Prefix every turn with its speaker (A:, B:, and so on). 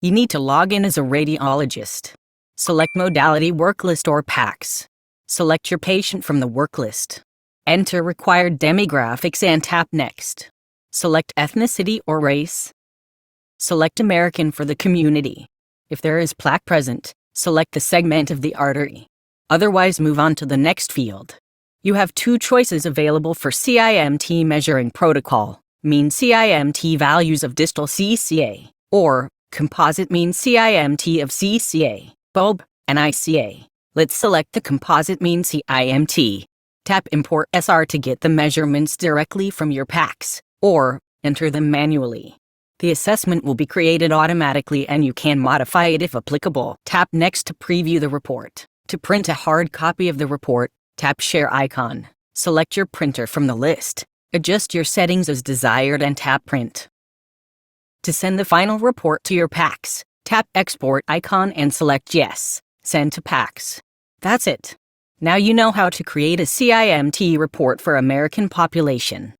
A: You need to log in as a radiologist. Select modality worklist or PACS. Select your patient from the worklist. Enter required demographics and tap Next. Select ethnicity or race. Select American for the community. If there is plaque present, select the segment of the artery. Otherwise, move on to the next field. You have two choices available for CIMT measuring protocol: mean CIMT values of distal CCA, or composite mean CIMT of CCA, bulb, and ICA. Let's select the composite mean CIMT. Tap Import SR to get the measurements directly from your PACS, or enter them manually. The assessment will be created automatically and you can modify it if applicable. Tap Next to preview the report. To print a hard copy of the report, tap Share icon. Select your printer from the list. Adjust your settings as desired and tap Print. To send the final report to your PACS, tap Export icon and select Yes. Send to PACS. That's it. Now you know how to create a CIMT report for American population.